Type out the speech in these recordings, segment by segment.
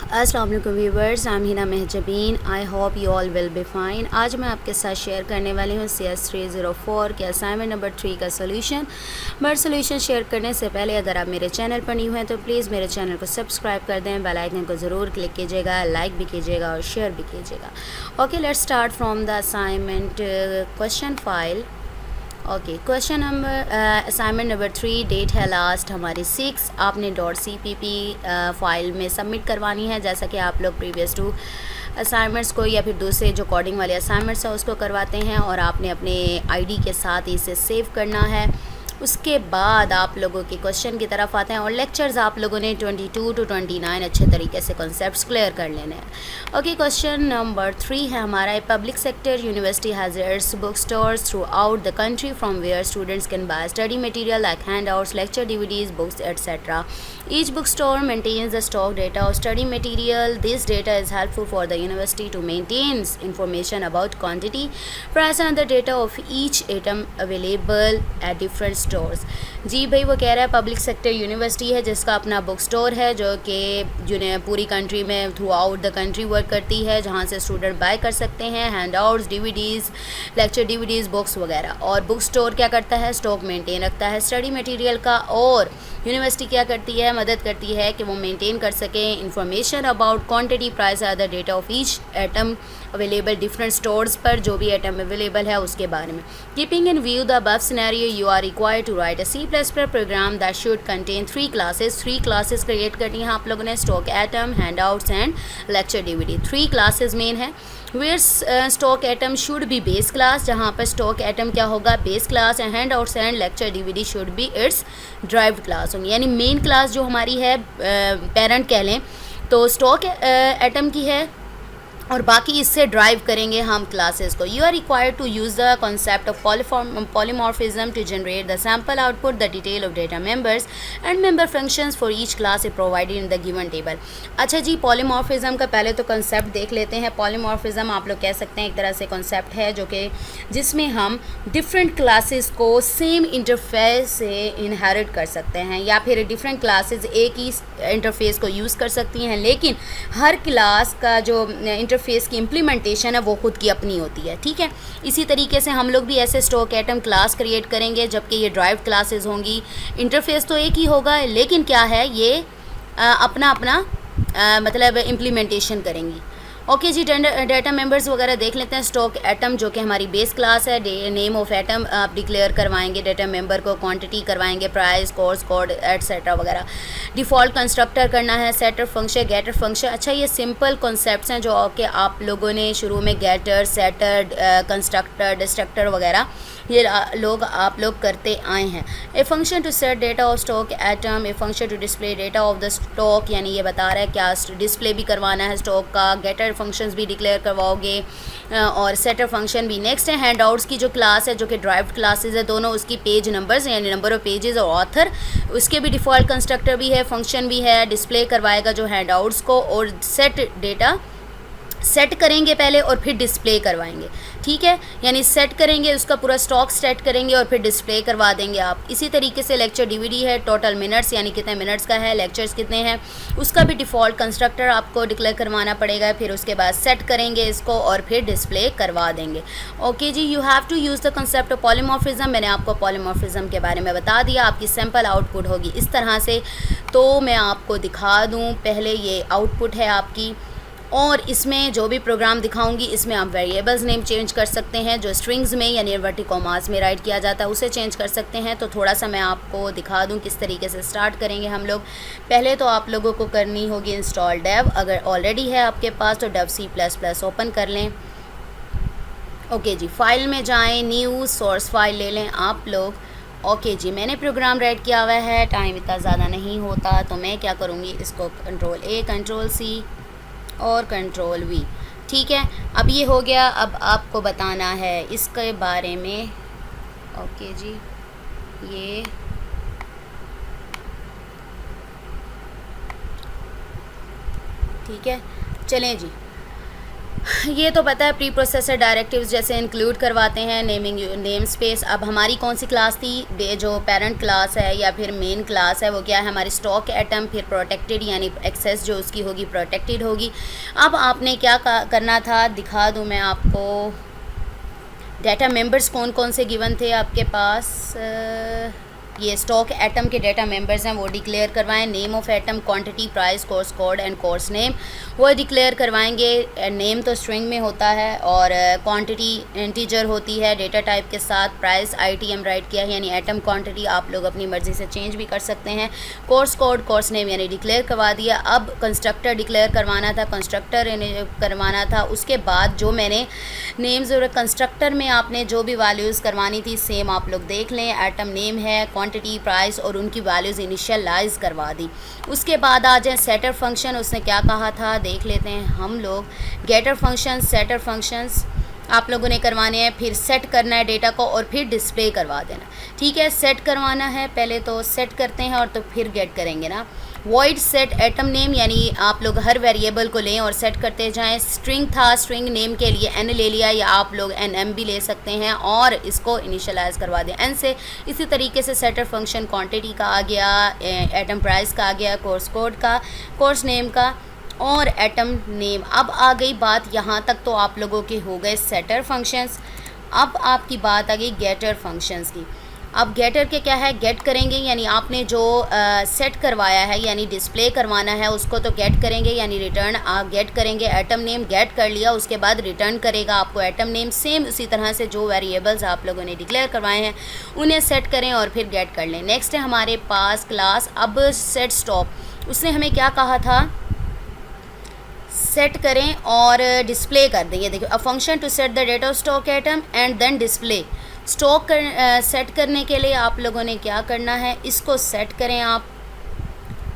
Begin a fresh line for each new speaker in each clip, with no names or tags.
अस्सलाम वालेकुम viewers, I am Hina Mahjabeen. I hope you all will be fine. आज मैं आपके साथ शेयर करने वाली हूँ CS 304 के असाइनमेंट नंबर 3 का सोल्यूशन। बट सोल्यूशन शेयर करने से पहले अगर आप मेरे चैनल पर न्यू हैं तो प्लीज़ मेरे चैनल को सब्सक्राइब कर दें, बेल आइकन को ज़रूर क्लिक कीजिएगा, लाइक भी कीजिएगा और शेयर भी कीजिएगा। Okay, let's start from the assignment question file. Okay, question number assignment number 3, date है लास्ट हमारी 6। आपने .cpp फाइल में सबमिट करवानी है, जैसा कि आप लोग प्रीवियस 2 असाइनमेंट्स को या फिर दूसरे जो कोडिंग वाले असाइनमेंट्स हैं उसको करवाते हैं, और आपने अपने आईडी के साथ इसे सेव करना है। उसके बाद आप लोगों के क्वेश्चन की तरफ आते हैं, और लेक्चर्स आप लोगों ने 22 to 29 अच्छे तरीके से कॉन्सेप्ट्स क्लियर कर लेने हैं। ओके, क्वेश्चन नंबर 3 है हमारा। Public sector university has its book stores throughout the country from where students can buy study material like handouts, lecture DVDs, books etcetera. Each bookstore maintains the stock data of study material. This data is helpful for the university to maintain information about quantity, price and the data of each item available at different stores. जी भाई, वो कह रहा है public sector university है जिसका अपना book store है, जो कि पूरी कंट्री में through out the country work करती है, जहाँ से स्टूडेंट बाय कर सकते हैं handouts, DVDs, lecture DVDs, books वगैरह। और बुक स्टोर क्या करता है? स्टॉक मेंटेन रखता है स्टडी मटेरियल का। और यूनिवर्सिटी क्या करती है? मदद करती है कि वो मेंटेन कर सकें information about quantity, price are the data of each item available different stores पर, जो भी आइटम अवेलेबल है उसके बारे में। Keeping in view the above scenario you are required to write a C++ program that should contain 3 classes. 3 classes create करनी है आप लोगों ने, stock item, handouts and lecture DVD। 3 क्लासेस मेन है। Where stock item should be base class, जहाँ पर stock item क्या होगा? Base class. And handouts and lecture DVD should be it's derived class होंगी, यानी मेन क्लास जो हमारी है पेरेंट कह लें तो स्टॉक आइटम की है, और बाकी इससे ड्राइव करेंगे हम क्लासेस को। You are required to use the concept of polymorphism to generate the sample output, the detail of data members and member functions for each class is provided in the given table. अच्छा जी, polymorphism का पहले तो concept देख लेते हैं। Polymorphism आप लोग कह सकते हैं एक तरह से कॉन्सेप्ट है जो कि जिसमें हम डिफरेंट क्लासेस को सेम इंटरफेस से इनहेरिट कर सकते हैं, या फिर डिफरेंट क्लासेस एक ही इंटरफेस को यूज़ कर सकती हैं, लेकिन हर क्लास का जो इंटरफेस की इम्प्लीमेंटेशन है वो खुद की अपनी होती है। ठीक है, इसी तरीके से हम लोग भी ऐसे स्टॉक आइटम क्लास क्रिएट करेंगे, जबकि ये ड्राइव्ड क्लासेस होंगी। इंटरफेस तो एक ही होगा, लेकिन क्या है ये अपना अपना मतलब इम्प्लीमेंटेशन करेंगी। ओके जी, डाटा मेंबर्स वगैरह देख लेते हैं। स्टॉक एटम जो कि हमारी बेस क्लास है, नेम ऑफ एटम आप डिक्लेयर करवाएंगे डाटा मेंबर को, क्वांटिटी करवाएंगे, प्राइस, कोर्स कोड एटसेट्रा वगैरह। डिफ़ॉल्ट कंस्ट्रक्टर करना है, सेटर फंक्शन, गेटर फंक्शन। अच्छा, ये सिंपल कॉन्सेप्ट्स हैं जो कि आप लोगों ने शुरू में गेटर, सेटर, कंस्ट्रक्टर, डिस्ट्रक्टर वगैरह ये आप लोग करते आए हैं। A function to set data of stock atom, a function to display data of the stock, यानी ये बता रहा है क्या डिस्प्ले भी करवाना है स्टॉक का, गेटर फंक्शंस भी डिक्लेयर करवाओगे, और सेटर फंक्शन भी। नेक्स्ट है हैंडआउट्स की जो क्लास है, जो कि ड्राइव्ड क्लासेस है दोनों, उसकी पेज नंबर्स यानी नंबर ऑफ पेजेस और ऑथर, उसके भी डिफ़ॉल्ट कंस्ट्रक्टर भी है, फंक्शन भी है, डिस्प्ले करवाएगा जो हैंडआउट्स को, और सेट डेटा सेट करेंगे पहले और फिर डिस्प्ले करवाएंगे। ठीक है, यानी सेट करेंगे, उसका पूरा स्टॉक सेट करेंगे और फिर डिस्प्ले करवा देंगे आप। इसी तरीके से लेक्चर DVD है, टोटल मिनट्स यानी कितने मिनट्स का है, लेक्चर्स कितने हैं, उसका भी डिफ़ॉल्ट कंस्ट्रक्टर आपको डिक्लेयर करवाना पड़ेगा। फिर उसके बाद सेट करेंगे इसको और फिर डिस्प्ले करवा देंगे। ओके जी, you have to use the concept of polymorphism. मैंने आपको पॉलीमॉर्फिज्म के बारे में बता दिया। आपकी सैम्पल आउटपुट होगी इस तरह से। तो मैं आपको दिखा दूँ, पहले ये आउटपुट है आपकी, और इसमें जो भी प्रोग्राम दिखाऊंगी इसमें आप वेरिएबल्स नेम चेंज कर सकते हैं, जो स्ट्रिंग्स में यानी इन्वर्टेड कॉमास में राइट किया जाता है उसे चेंज कर सकते हैं। तो थोड़ा सा मैं आपको दिखा दूं किस तरीके से स्टार्ट करेंगे हम लोग। पहले तो आप लोगों को करनी होगी इंस्टॉल डेव, अगर ऑलरेडी है आपके पास तो डेव C++ ओपन कर लें। ओके जी, फाइल में जाएँ, न्यू सोर्स फाइल ले लें आप लोग। ओके जी, मैंने प्रोग्राम राइट किया हुआ है, टाइम इतना ज़्यादा नहीं होता तो मैं क्या करूँगी, इसको Ctrl+A, Ctrl+C और Ctrl+V। ठीक है, अब ये हो गया। अब आपको बताना है इसके बारे में। ओके जी, ये ठीक है, चलें जी। ये तो पता है प्री प्रोसेसर डायरेक्टिव्स जैसे इंक्लूड करवाते हैं नेमिंग नेम स्पेस। अब हमारी कौन सी क्लास थी, जो पेरेंट क्लास है या फिर मेन क्लास है वो क्या है हमारी स्टॉक एटम, फिर प्रोटेक्टेड यानी एक्सेस जो उसकी होगी प्रोटेक्टेड होगी। अब आपने क्या करना था दिखा दूँ मैं आपको। डाटा मेंबर्स कौन कौन से गिवन थे आपके पास, ये स्टॉक एटम के डाटा मेंबर्स हैं वो डिक्लेयर करवाएं। Name of atom, quantity, price, course code and course name वो डिक्लेयर करवाएंगे। नेम तो स्ट्रिंग में होता है और क्वांटिटी इंटीजर होती है डेटा टाइप के साथ। प्राइस ITM राइट किया है यानी एटम क्वांटिटी, आप लोग अपनी मर्ज़ी से चेंज भी कर सकते हैं। कोर्स कोड, कोर्स नेम यानी डिक्लेयर करवा दिया। अब कंस्ट्रक्टर डिक्लेयर करवाना था, कंस्ट्रक्टर करवाना था। उसके बाद जो मैंने नेम्स और कंस्ट्रक्टर में आपने जो भी वैल्यूज़ करवानी थी सेम आप लोग देख लें। एटम नेम है, क्वांटिटी, प्राइस और उनकी वैल्यूज़ इनिशियलाइज करवा दी। उसके बाद आ जाए सेटर फंक्शन, उसने क्या कहा था देख लेते हैं हम लोग। गेटर फंक्शन, सेटर फंक्शंस आप लोगों ने करवाने हैं, फिर सेट करना है डेटा को और फिर डिस्प्ले करवा देना। ठीक है, सेट करवाना है, पहले तो सेट करते हैं और तो फिर गेट करेंगे ना। वॉइड सेट एटम नेम यानी आप लोग हर वेरिएबल को लें और सेट करते जाएं। स्ट्रिंग था, स्ट्रिंग नेम के लिए n ले लिया या आप लोग nm भी ले सकते हैं और इसको इनिशियलाइज़ करवा दें n से। इसी तरीके से सेटर फंक्शन क्वांटिटी का आ गया, एटम प्राइस का आ गया, कोर्स कोड का, कोर्स नेम का और एटम नेम। अब आ गई बात यहाँ तक तो आप लोगों के हो गए सेटर फंक्शंस। अब आपकी बात आ गई गेटर फंक्शंस की। अब गेटर के क्या है, गेट करेंगे यानी आपने जो सेट करवाया है यानी डिस्प्ले करवाना है उसको तो गेट करेंगे यानी रिटर्न आप गेट करेंगे। एटम नेम गेट कर लिया, उसके बाद रिटर्न करेगा आपको एटम नेम। सेम उसी तरह से जो वेरिएबल्स आप लोगों ने डिक्लेयर करवाए हैं उन्हें सेट करें और फिर गेट कर लें। नेक्स्ट है हमारे पास क्लास। अब सेट स्टॉप, उसने हमें क्या कहा था, सेट करें और डिस्प्ले कर दें। ये देखिए, a function to set the data of stock atom and then display. Stock set करने के लिए आप लोगों ने क्या करना है, इसको सेट करें आप।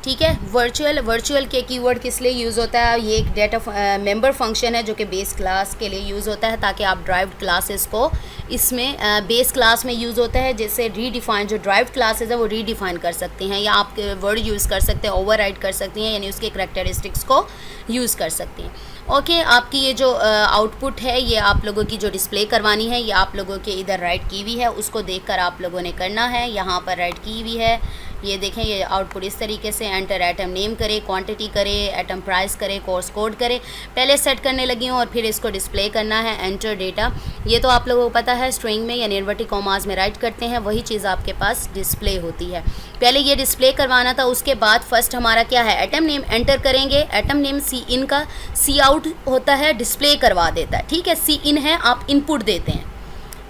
ठीक है, वर्चुअल के कीवर्ड किस लिए यूज़ होता है, ये एक डेटा मेंबर फंक्शन है जो कि बेस क्लास के लिए यूज़ होता है ताकि आप ड्राइव्ड क्लासेस को इसमें बेस क्लास में यूज़ होता है, जिससे रीडिफाइन जो ड्राइव्ड क्लासेस है वो रीडिफाइन कर सकते हैं या आप वर्ड यूज़ कर सकते हैं, ओवरराइड कर सकती हैं यानी उसके करैक्टरिस्टिक्स को यूज़ कर सकती हैं। ओके, आपकी ये जो आउटपुट है ये आप लोगों की जो डिस्प्ले करवानी है ये आप लोगों के इधर राइट की हुई है, उसको देखकर आप लोगों ने करना है। यहाँ पर राइट की हुई है, ये देखें ये आउटपुट इस तरीके से। एंटर एटम नेम करे, क्वांटिटी करे, एटम प्राइस करे, कोर्स कोड करे। पहले सेट करने लगी हूँ और फिर इसको डिस्प्ले करना है। एंटर डेटा, ये तो आप लोगों को पता है स्ट्रिंग में यानी इन्वर्टेड कॉमास में राइट करते हैं, वही चीज़ आपके पास डिस्प्ले होती है। पहले ये डिस्प्ले करवाना था, उसके बाद फर्स्ट हमारा क्या है, एटम नेम एंटर करेंगे। एटम नेम सी इन का सी आउट होता है, डिस्प्ले करवा देता है। ठीक है, सी इन है, आप इनपुट देते हैं।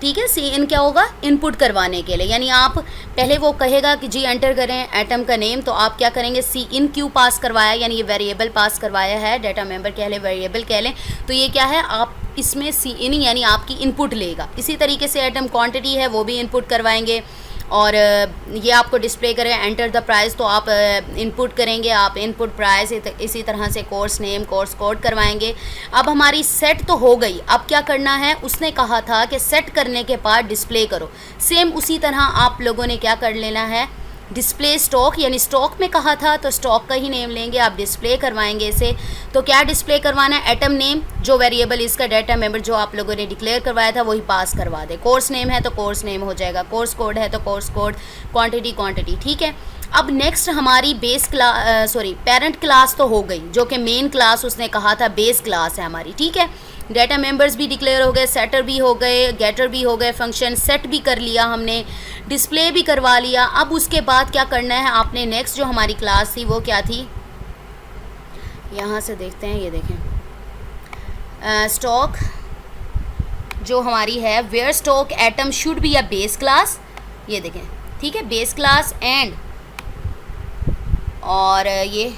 ठीक है, सी इन क्या होगा, इनपुट करवाने के लिए यानी आप पहले वो कहेगा कि जी एंटर करें एटम का नेम, तो आप क्या करेंगे, सी इन क्यू पास करवाया यानी ये वेरिएबल पास करवाया है, डाटा मेंबर कह लें, वेरिएबल कह लें, तो ये क्या है, आप इसमें सी इन यानी आपकी इनपुट लेगा। इसी तरीके से एटम क्वांटिटी है वो भी इनपुट करवाएंगे और ये आपको डिस्प्ले करें एंटर द प्राइस, तो आप इनपुट करेंगे, आप इनपुट प्राइस। इसी तरह से कोर्स नेम, कोर्स कोड करवाएंगे। अब हमारी सेट तो हो गई, अब क्या करना है, उसने कहा था कि सेट करने के बाद डिस्प्ले करो। सेम उसी तरह आप लोगों ने क्या कर लेना है, डिस्प्ले स्टॉक यानी स्टॉक में कहा था तो स्टॉक का ही नेम लेंगे, आप डिस्प्ले करवाएंगे इसे। तो क्या डिस्प्ले करवाना है, एटम नेम जो वेरिएबल इसका डाटा मेंबर जो आप लोगों ने डिक्लेयर करवाया था वही पास करवा दे। कोर्स नेम है तो कोर्स नेम हो जाएगा, कोर्स कोड है तो कोर्स कोड, क्वांटिटी क्वांटिटी। ठीक है, अब नेक्स्ट हमारी बेस क्लास पेरेंट क्लास तो हो गई, जो कि मेन क्लास उसने कहा था बेस क्लास है हमारी। ठीक है, डाटा मेंबर्स भी डिक्लेयर हो गए, सेटर भी हो गए, गेटर भी हो गए, फंक्शन सेट भी कर लिया हमने, डिस्प्ले भी करवा लिया। अब उसके बाद क्या करना है आपने, नेक्स्ट जो हमारी क्लास थी वो क्या थी, यहाँ से देखते हैं, ये देखें स्टॉक जो हमारी है, where stock atom should be a base class, ये देखें। ठीक है, बेस क्लास एंड और ये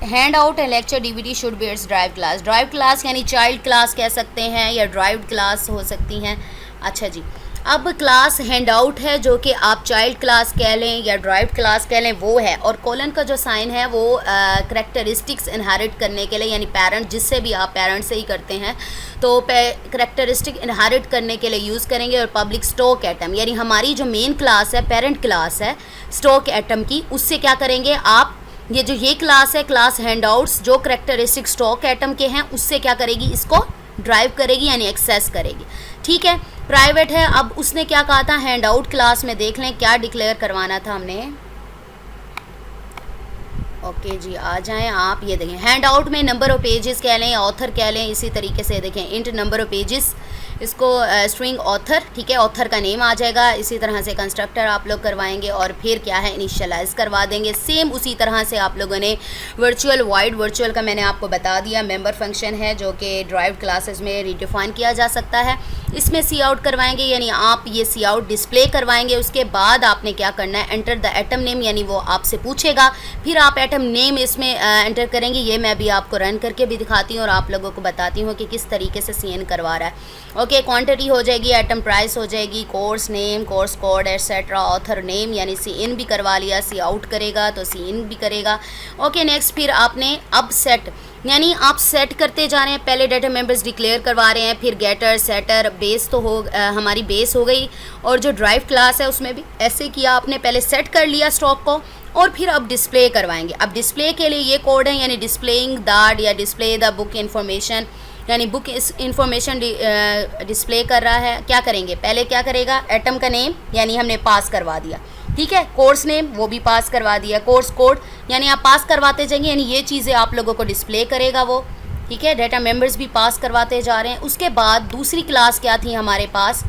hand out and lecture DVD should be its drive class. Drive class यानी चाइल्ड क्लास कह सकते हैं या ड्राइव्ड क्लास हो सकती हैं। अच्छा जी, अब क्लास हैंड आउट है जो कि आप चाइल्ड क्लास कह लें या ड्राइव्ड क्लास कह लें वो है, और कॉलन का जो साइन है वो करैक्टरिस्टिक्स इनहेरिट करने के लिए यानी पेरेंट, जिससे भी आप पेरेंट से ही करते हैं तो करैक्टरिस्टिक इनहेरिट करने के लिए यूज़ करेंगे। और पब्लिक स्टॉक एटम यानी हमारी जो मेन क्लास है, पेरेंट क्लास है स्टॉक एटम की, उससे क्या करेंगे आप ये जो ये क्लास है, क्लास हैंडआउट्स, जो करेक्टरिस्टिक स्टॉक एटम के हैं उससे क्या करेगी, इसको ड्राइव करेगी यानी एक्सेस करेगी। ठीक है, प्राइवेट है। अब उसने क्या कहा था, हैंडआउट क्लास में देख लें क्या डिक्लेयर करवाना था हमने। ओके जी, आ जाएं आप। ये देखें हैंड आउट में नंबर ऑफ पेजेस कह लें, ऑथर कह लें, इसी तरीके से देखें इंट नंबर ऑफ पेजेस, इसको स्ट्रिंग ऑथर, ठीक है, ऑथर का नेम आ जाएगा। इसी तरह से कंस्ट्रक्टर आप लोग करवाएंगे और फिर क्या है इनिशियलाइज करवा देंगे। सेम उसी तरह से आप लोगों ने वर्चुअल वाइड, वर्चुअल का मैंने आपको बता दिया, मेंबर फंक्शन है जो कि ड्राइव्ड क्लासेस में रिडिफाइन किया जा सकता है। इसमें सी आउट करवाएंगे यानी आप ये सी आउट डिस्प्ले करवाएंगे। उसके बाद आपने क्या करना है, एंटर द एटम नेम, यानी वो आपसे पूछेगा, फिर आप एटम नेम इसमें एंटर करेंगे। ये मैं भी आपको रन करके भी दिखाती हूँ और आप लोगों को बताती हूँ कि किस तरीके से सी एन करवा रहा है। ओके, क्वांटिटी हो जाएगी, एटम प्राइस हो जाएगी, course name, course code etcetera, author name, यानी सी इन भी करवा लिया। सी आउट करेगा तो सी इन भी करेगा। ओके नेक्स्ट, फिर आपने अब सेट, यानी आप सेट करते जा रहे हैं। पहले डाटा मेंबर्स डिक्लेयर करवा रहे हैं, फिर गेटर, सेटर, बेस तो हो हमारी बेस हो गई, और जो ड्राइव क्लास है उसमें भी ऐसे किया आपने, पहले सेट कर लिया स्टॉक को और फिर अब डिस्प्ले करवाएंगे। अब डिस्प्ले के लिए ये कोड है, यानी डिस्प्लेइंग द या डिस्प्ले द बुक इन्फॉर्मेशन, यानी बुक इन्फॉर्मेशन डिस्प्ले कर रहा है। क्या करेंगे, पहले क्या करेगा, एटम का नेम यानी हमने पास करवा दिया, ठीक है, कोर्स नेम वो भी पास करवा दिया, कोर्स कोड यानी आप पास करवाते जाएंगे, यानी ये चीज़ें आप लोगों को डिस्प्ले करेगा वो। ठीक है, डाटा मेंबर्स भी पास करवाते जा रहे हैं। उसके बाद दूसरी क्लास क्या थी हमारे पास,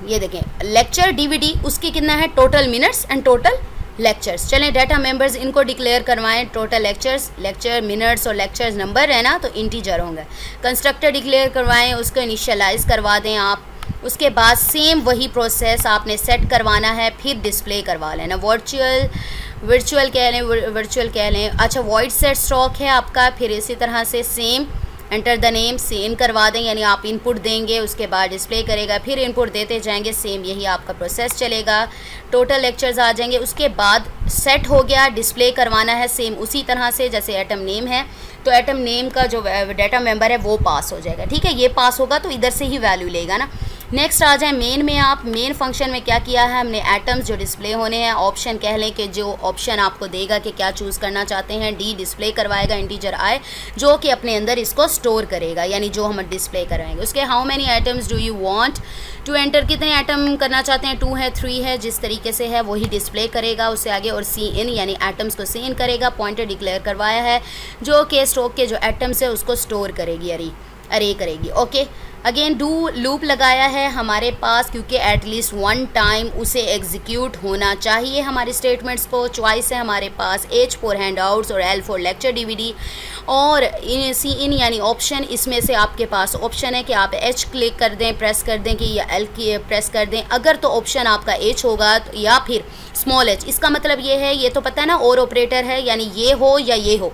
ये देखें लेक्चर डीवीडी, उसकी कितना है, total minutes and total lectures. चलें डाटा मेंबर्स इनको डिक्लेयर करवाएं, टोटल लेक्चर्स, लेक्चर मिनट्स और लेक्चर्स नंबर है ना तो इंटीजर होंगे। कंस्ट्रक्टर डिक्लेयर करवाएं, उसको इनिशियलाइज करवा दें आप। उसके बाद सेम वही प्रोसेस आपने सेट करवाना है, फिर डिस्प्ले करवा लेना। वर्चुअल कह लें, वर्चुअल कह लें, अच्छा वॉइड सेट स्टॉक है आपका। फिर इसी तरह से same enter the name, same करवा दें, यानी आप इनपुट देंगे, उसके बाद डिस्प्ले करेगा, फिर इनपुट देते जाएंगे, सेम यही आपका प्रोसेस चलेगा। टोटल लेक्चर्स आ जाएंगे। उसके बाद सेट हो गया, डिस्प्ले करवाना है सेम उसी तरह से जैसे एटम नेम है, तो एटम नेम का जो डाटा मेंबर है वो पास हो जाएगा। ठीक है, ये पास होगा तो इधर से ही वैल्यू लेगा ना। नेक्स्ट आ जाए मेन में। आप मेन फंक्शन में क्या किया है हमने, एटम्स जो डिस्प्ले होने हैं, ऑप्शन कह लें कि जो ऑप्शन आपको देगा कि क्या चूज़ करना चाहते हैं। डी डिस्प्ले करवाएगा इंटीजर आई, जो कि अपने अंदर इसको स्टोर करेगा, यानी जो हम डिस्प्ले करवाएंगे। उसके how many items do you want to enter, कितने आइटम करना चाहते हैं, 2 है 3 है, जिस तरीके से है वही डिस्प्ले करेगा उससे आगे। और सी इन यानी एटम्स को सी इन करेगा। पॉइंटर डिक्लेयर करवाया है जो कि स्टॉक के जो एटम्स है उसको स्टोर करेगी, अरे करेगी। ओके, अगेन डू लूप लगाया है हमारे पास, क्योंकि एटलीस्ट 1 टाइम उसे एग्जीक्यूट होना चाहिए हमारे स्टेटमेंट्स को। चॉइस है हमारे पास H फॉर हैंडआउट्स और L फॉर लेक्चर डीवीडी और सी इन यानी ऑप्शन। इसमें से आपके पास ऑप्शन है कि आप H क्लिक कर दें, प्रेस कर दें, कि या L की प्रेस कर दें। अगर तो ऑप्शन आपका H होगा तो, या फिर स्मॉल h, इसका मतलब ये है, ये तो पता है ना और ऑपरेटर है, यानी ये हो या ये हो।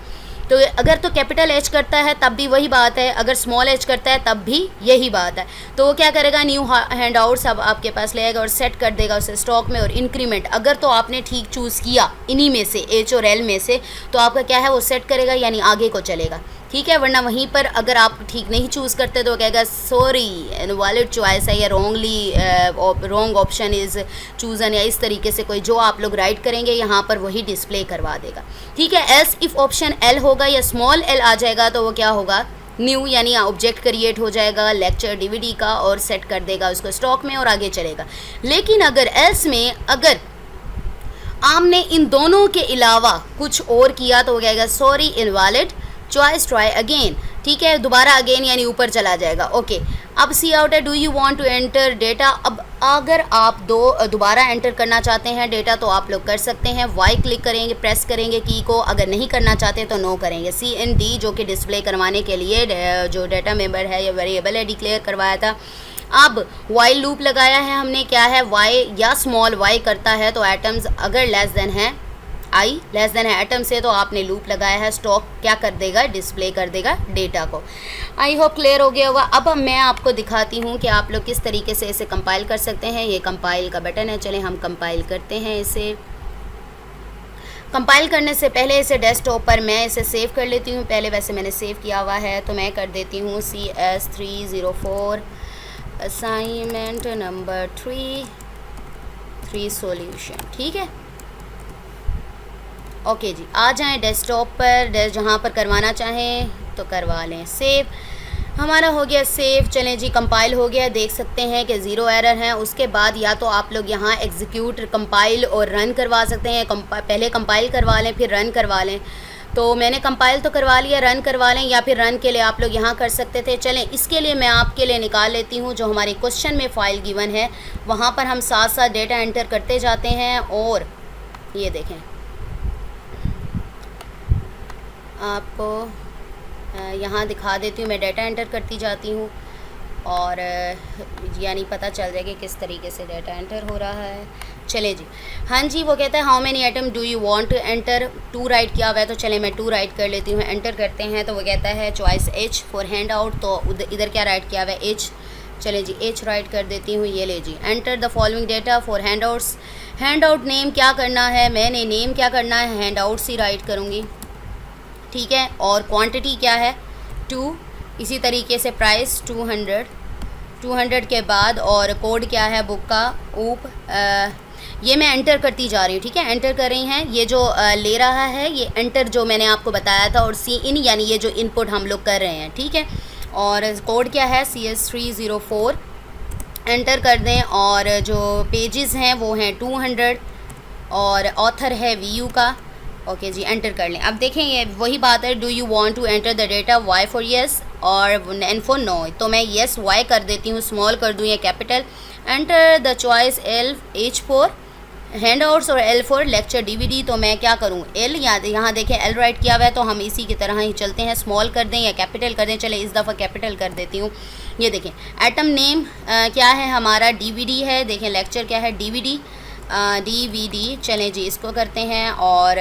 तो अगर तो कैपिटल H करता है तब भी वही बात है, अगर स्मॉल h करता है तब भी यही बात है। तो वो क्या करेगा, न्यू हैंडआउट्स अब आपके पास ले आएगा और सेट कर देगा उसे स्टॉक में। और इंक्रीमेंट अगर तो आपने ठीक चूज़ किया इन्हीं में से H और L में से, तो आपका क्या है वो सेट करेगा यानी आगे को चलेगा। ठीक है, वरना वहीं पर अगर आप ठीक नहीं चूज़ करते तो कहेगा सॉरी इनवैलिड चॉइस है या रॉन्ग ऑप्शन इज़ चूज़न, या इस तरीके से कोई जो आप लोग राइट करेंगे यहाँ पर वही डिस्प्ले करवा देगा। ठीक है, एल्स इफ़ ऑप्शन L होगा या स्मॉल l आ जाएगा तो वो क्या होगा, न्यू यानी ऑब्जेक्ट क्रिएट हो जाएगा लेक्चर डीवीडी का और सेट कर देगा उसको स्टॉक में और आगे चलेगा। लेकिन अगर एल्स में अगर आपने इन दोनों के अलावा कुछ और किया तो वो कहेगा sorry invalid choice, try again. ठीक है, दोबारा अगेन यानी ऊपर चला जाएगा। ओके, अब सी आउट है, do you want to enter data. अब अगर आप दोबारा एंटर करना चाहते हैं डेटा तो आप लोग कर सकते हैं, वाई क्लिक करेंगे, प्रेस करेंगे की को। अगर नहीं करना चाहते तो नो करेंगे। सी एन डी जो कि डिस्प्ले करवाने के लिए जो डाटा मेंबर है या वेरिएबल है डिक्लेयर करवाया था। अब वाई लूप लगाया है हमने, क्या है वाई या स्मॉल वाई करता है तो एटम्स अगर लेस देन है आई, लेस देन है एटम से, तो आपने लूप लगाया है, स्टॉक क्या कर देगा, डिस्प्ले कर देगा डेटा को। आई होप क्लियर हो गया होगा। अब मैं आपको दिखाती हूँ कि आप लोग किस तरीके से इसे कंपाइल कर सकते हैं। ये कंपाइल का बटन है, चलें हम कंपाइल करते हैं इसे। कंपाइल करने से पहले इसे डेस्कटॉप पर मैं इसे सेव कर लेती हूँ। पहले वैसे मैंने सेव किया हुआ है तो मैं कर देती हूँ CS304 असाइनमेंट नंबर 3 सॉल्यूशन। ठीक है, ओके जी, आ जाएं डेस्कटॉप पर, जहाँ पर करवाना चाहें तो करवा लें सेव। हमारा हो गया सेव। चलें जी, कंपाइल हो गया, देख सकते हैं कि ज़ीरो एरर है। उसके बाद या तो आप लोग यहाँ एग्जीक्यूट, कंपाइल और रन करवा सकते हैं। पहले कंपाइल करवा लें फिर रन करवा लें। तो मैंने कंपाइल तो करवा लिया, रन करवा लें, या फिर रन के लिए आप लोग यहाँ कर सकते थे। चलें, इसके लिए मैं आपके लिए निकाल लेती हूँ जो हमारे क्वेश्चन में फ़ाइल गिवन है, वहाँ पर हम साथ साथ डेटा एंटर करते जाते हैं। और ये देखें, आपको यहाँ दिखा देती हूँ, मैं डाटा एंटर करती जाती हूँ और यानी पता चल जाएगा किस तरीके से डाटा एंटर हो रहा है। चले जी, हाँ जी, वो कहता है how many item do you want to enter, 2 write किया हुआ है, तो चले मैं 2 राइट कर लेती हूँ। एंटर करते हैं तो वो कहता है choice H for hand out, तो इधर क्या राइट किया हुआ है H। चले जी, H राइट कर देती हूँ। ये ले जी, enter the following data for handouts. Handout name क्या करना है, मैंने नेम क्या करना है, हैंड आउट्स ही राइट करूँगी, ठीक है। और क्वांटिटी क्या है 2, इसी तरीके से प्राइस 200 के बाद, और कोड क्या है बुक का ऊप। ये मैं एंटर करती जा रही हूँ, ठीक है, एंटर कर रही हैं। ये जो ले रहा है ये एंटर जो मैंने आपको बताया था, और सी इन यानी ये जो इनपुट हम लोग कर रहे हैं, ठीक है। और कोड क्या है CS304, एंटर कर दें। और जो पेजेस हैं वो हैं 200, और ऑथर है VU का। ओके जी, एंटर कर लें। अब देखें ये वही बात है, do you want to enter the data, Y for yes और N फॉर नो। तो मैं येस Y कर देती हूँ, स्मॉल कर दूँ या capital. Enter the choice H for hand outs और L फॉर लेक्चर DVD। तो मैं क्या करूँ L, यहाँ देखें L राइट किया हुआ है, तो हम इसी की तरह ही चलते हैं, स्मॉल कर दें या कैपिटल कर दें। चले इस दफ़ा कैपिटल कर देती हूँ। ये देखें एटम नेम क्या है हमारा, DVD है। देखें लेक्चर क्या है DVD। चलें जी, इसको करते हैं। और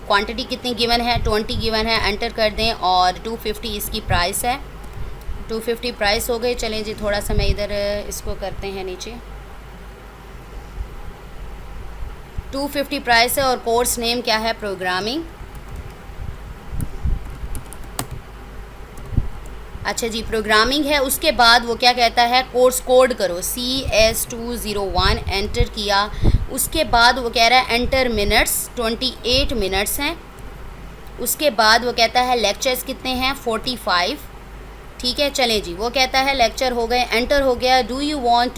क्वांटिटी कितनी गिवन है 20 गिवन है, एंटर कर दें। और 250 इसकी प्राइस है, 250 प्राइस हो गई। चलें जी, थोड़ा सा मैं इधर इसको करते हैं नीचे, 250 प्राइस है। और कोर्स नेम क्या है, प्रोग्रामिंग। अच्छा जी, प्रोग्रामिंग है। उसके बाद वो क्या कहता है, कोर्स कोड करो, CS201, एंटर किया। उसके बाद वो कह रहा है एंटर मिनट्स, 28 मिनट्स हैं। उसके बाद वो कहता है लेक्चर्स कितने हैं, 45, ठीक है। चलें जी, वो कहता है लेक्चर हो गए, एंटर हो गया। Do you want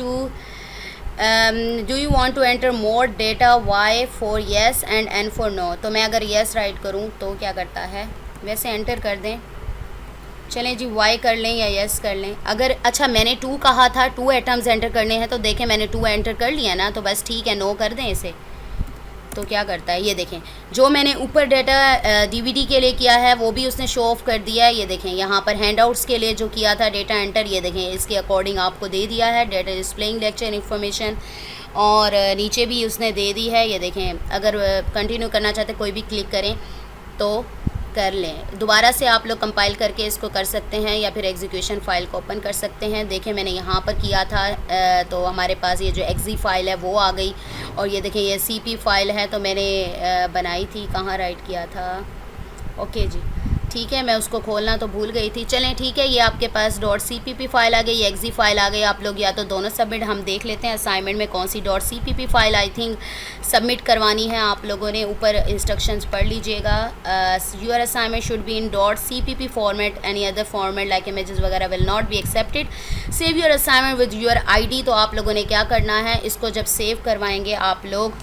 to enter more data, Y for yes and N for no. तो मैं अगर येस राइट करूँ तो क्या करता है, वैसे एंटर कर दें। चलें जी, Y कर लें या येस कर लें। अगर अच्छा मैंने 2 कहा था, 2 आइटम्स एंटर करने हैं, तो देखें मैंने 2 एंटर कर लिया ना, तो बस ठीक है, नो कर दें इसे। तो क्या करता है, ये देखें जो मैंने ऊपर डेटा DVD के लिए किया है वो भी उसने शो ऑफ कर दिया है। ये देखें यहाँ पर हैंडआउट्स के लिए जो किया था डेटा एंटर, ये देखें इसके अकॉर्डिंग आपको दे दिया है डेटा डिस्प्लेइंग लेक्चर इन्फॉर्मेशन। और नीचे भी उसने दे दी है। ये देखें, अगर कंटिन्यू करना चाहते कोई भी क्लिक करें तो कर लें। दोबारा से आप लोग कंपाइल करके इसको कर सकते हैं, या फिर एग्जीक्यूशन फ़ाइल को ओपन कर सकते हैं। देखें मैंने यहाँ पर किया था, तो हमारे पास ये जो exe फ़ाइल है वो आ गई। और ये देखें ये CP फ़ाइल है, तो मैंने बनाई थी, कहाँ राइट किया था, ओके जी, ठीक है, मैं उसको खोलना तो भूल गई थी। चलें ठीक है, ये आपके पास .cpp फ़ाइल आ गई, ये exe फ़ाइल आ गई। आप लोग या तो दोनों सबमिट, हम देख लेते हैं असाइनमेंट में कौन सी .cpp file I think submit करवानी है आप लोगों ने। ऊपर इंस्ट्रक्शंस पढ़ लीजिएगा। Your assignment should be in .cpp format, any other format like images वगैरह will not be accepted. Save your assignment with your ID। तो आप लोगों ने क्या करना है, इसको जब सेव करवाएंगे आप लोग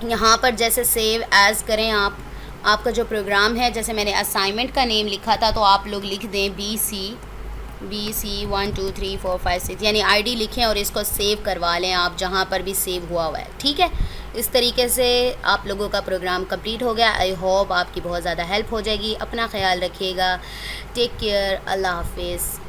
यहाँ पर जैसे सेव एज़ करें, आपका जो प्रोग्राम है, जैसे मैंने असाइनमेंट का नेम लिखा था, तो आप लोग लिख दें BC 1 2 3 4 5 6, यानी ID लिखें और इसको सेव करवा लें आप जहाँ पर भी सेव हुआ हुआ है, ठीक है। इस तरीके से आप लोगों का प्रोग्राम कंप्लीट हो गया। आई होप आपकी बहुत ज़्यादा हेल्प हो जाएगी। अपना ख्याल रखिएगा। टेक केयर, अल्लाह हाफिज़।